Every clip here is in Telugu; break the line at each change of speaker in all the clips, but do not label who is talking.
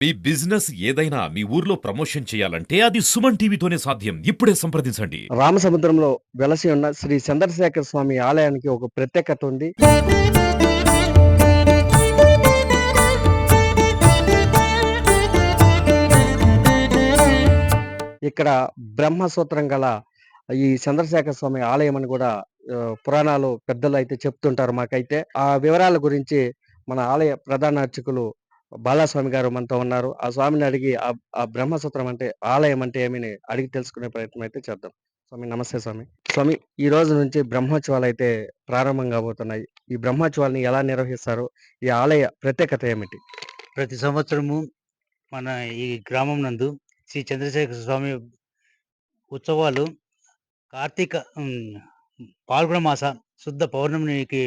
మీ బిజినెస్ ఏదైనా మీ ఊర్లో ప్రమోషన్ చేయాలంటే అది సుమన్ టీవీతోనే సాధ్యం. ఇప్పుడే సంప్రదించండి.
రామసముద్రంలో వెలసి ఉన్న శ్రీ చంద్రశేఖర స్వామి ఆలయానికి ఒక ప్రత్యేకత ఉంది. ఇక్కడ బ్రహ్మసూత్రం గల ఈ చంద్రశేఖర స్వామి ఆలయం అని కూడా పురాణాలు పెద్దలైతే చెప్తుంటారు మాకైతే. ఆ వివరాల గురించి మన ఆలయ ప్రధాన అర్చకులు బాలాస్వామి గారు మనతో ఉన్నారు. ఆ స్వామిని అడిగి ఆ బ్రహ్మసూత్రం అంటే ఆలయం అంటే ఏమని అడిగి తెలుసుకునే ప్రయత్నం అయితే చేద్దాం. స్వామి నమస్తే స్వామి. స్వామి ఈ రోజు నుంచి బ్రహ్మోత్సవాలైతే ప్రారంభం కాబోతున్నాయి. ఈ బ్రహ్మోత్సవాల్ని ఎలా నిర్వహిస్తారు? ఈ ఆలయ ప్రత్యేకత ఏమిటి?
ప్రతి సంవత్సరము మన ఈ గ్రామం నందు శ్రీ చంద్రశేఖర స్వామి ఉత్సవాలు కార్తీక పాల్గొన మాస శుద్ధ పౌర్ణమికి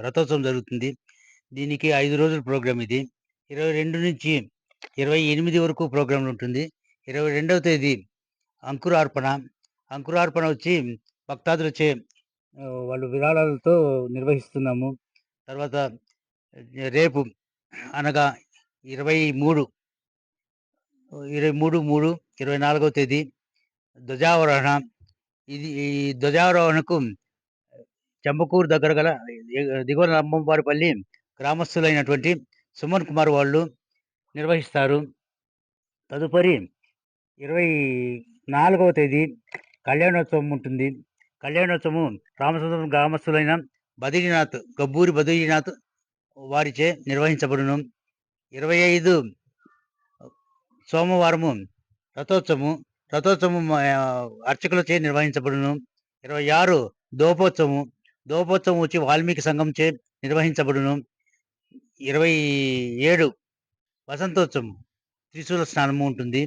రథోత్సవం జరుగుతుంది. దీనికి 5 రోజుల ప్రోగ్రామ్ ఇది. 22 నుంచి 28 వరకు ప్రోగ్రామ్‌లు ఉంటుంది. 22వ తేదీ అంకురార్పణ. అంకురార్పణ వచ్చి భక్తాదులచే వాళ్ళు విరాళాలతో నిర్వహిస్తున్నాము. తర్వాత రేపు అనగా 23 23, 24వ తేదీ ధ్వజావరోహణ. ఈ ధ్వజారోహణకు చెంబకూరు దగ్గర గల దిగువ లంబంవారిపల్లి గ్రామస్తులైనటువంటి సుమన్ కుమార్ వాళ్ళు నిర్వహిస్తారు. తదుపరి 24వ తేదీ కళ్యాణోత్సవం ఉంటుంది. కళ్యాణోత్సవం రామచంద్రం గ్రామస్తులైన గబ్బూరి బద్రీనాథ్ వారిచే నిర్వహించబడును. 25 సోమవారము రథోత్సవము. రథోత్సవం అర్చకులచే నిర్వహించబడును. 26 దోపోత్సవము. దోపోత్సవం వచ్చి వాల్మీకి సంఘంచే నిర్వహించబడును. 27 వసంతోత్సవం. త్రిశూల స్నానము ఉంటుంది.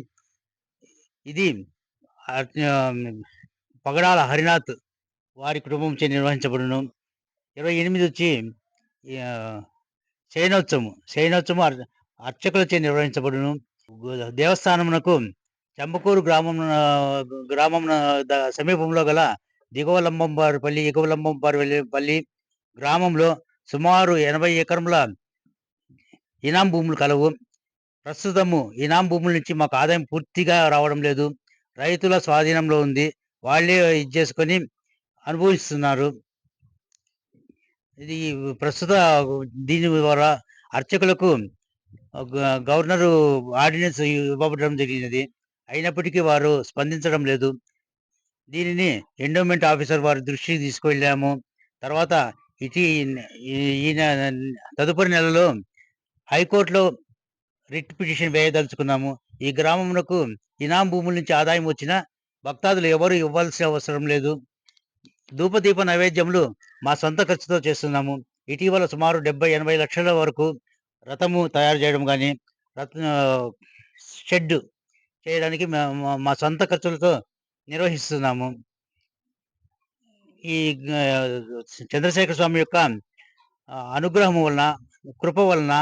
ఇది పగడాల హరినాథ్ వారి కుటుంబంచే నిర్వహించబడును. 28 వచ్చి శయనోత్సవం. శయనోత్సవం అర్చకులచే నిర్వహించబడును. దేవస్థానమునకు చెంబకూరు గ్రామమున సమీపంలో గల ఎగువ లంబంవారిపల్లి గ్రామంలో సుమారు 80 ఎకరముల ఇనాం భూములు కలవు. ప్రస్తుతము ఇనాం భూముల నుంచి మాకు ఆదాయం పూర్తిగా రావడం లేదు. రైతుల స్వాధీనంలో ఉంది. వాళ్ళే ఇది చేసుకొని అనుభవిస్తున్నారు. ఇది ప్రస్తుత దీని ద్వారా అర్చకులకు గవర్నరు ఆర్డినెన్స్ ఇవ్వబడడం జరిగినది. అయినప్పటికీ వారు స్పందించడం లేదు. దీనిని ఎండోమెంట్ ఆఫీసర్ వారి దృష్టికి తీసుకువెళ్ళాము. తర్వాత ఈయన తదుపరి నెలలో హైకోర్టులో రిట్ పిటిషన్ వేయదలుచుకున్నాము. ఈ గ్రామమునకు ఇనాం భూముల నుంచి ఆదాయం వచ్చిన భక్తాదులు ఎవరు ఇవ్వాల్సిన అవసరం లేదు. ధూపదీప నైవేద్యములు మా సొంత ఖర్చుతో చేస్తున్నాము. ఇటీవల సుమారు 70-80 లక్షల వరకు రథము తయారు చేయడం కానీ షెడ్ చేయడానికి మా సొంత ఖర్చులతో నిర్వహిస్తున్నాము. ఈ చంద్రశేఖర స్వామి యొక్క అనుగ్రహం వలన, కృప వలన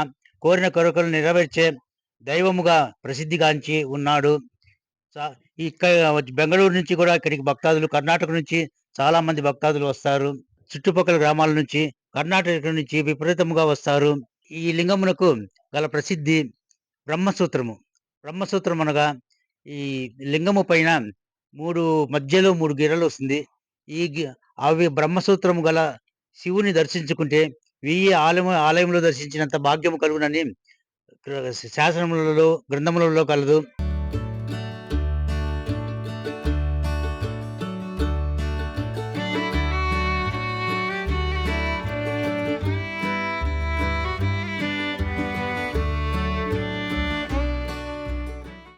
కోరిన కోరికలు నెరవేర్చే దైవముగా ప్రసిద్ధిగాంచి ఉన్నాడు. ఇక్కడ బెంగళూరు నుంచి కూడా ఇక్కడికి భక్తాదులు, కర్ణాటక నుంచి చాలా మంది భక్తాదులు వస్తారు. చుట్టుపక్కల గ్రామాల నుంచి, కర్ణాటక నుంచి విపరీతముగా వస్తారు. ఈ లింగమునకు గల ప్రసిద్ధి బ్రహ్మసూత్రము. బ్రహ్మసూత్రం అనగా ఈ లింగము పైన మధ్యలో 3 గిరలు వస్తుంది. అవి బ్రహ్మసూత్రము గల శివుని దర్శించుకుంటే 1000 ఆలయంలో దర్శించినంత భాగ్యము కలుగునని శాసనములలో, గ్రంథములలో కలదు.